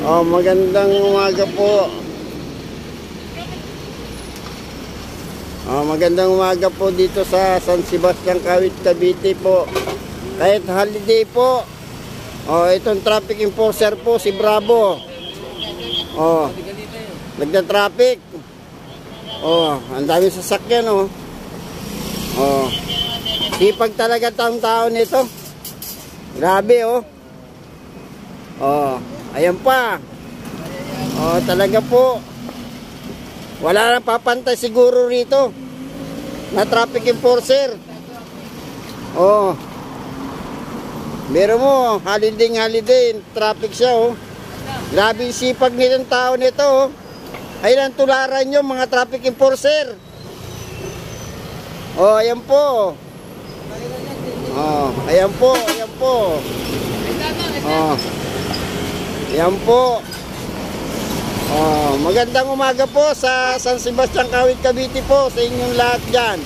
Oh, magandang umaga po. Oh, magandang umaga po dito sa San Sebastian, Kawit, Cavite po. Kahit holiday po. Oh, itong traffic enforcer po si Bravo. Oh, nagda-traffic. Oh, ang dami sasakyan oh. Oh. Sipag talaga taong-tao nito. Grabe oh. Oh, ayan pa. Oh, talaga po. Wala nang papantay siguro rito na traffic enforcer. Oh. Meron mo, holiday, traffic siya oh. Grabe yung sipag nitong tao nito oh. Ayun ang tularan nyo mga traffic enforcer. Oh, ayan po. Oh, ayan po, ayan po. Oh. Ayan po. Oh, magandang umaga po sa San Sebastian, Kawit, Cavite po sa inyong lahat dyan.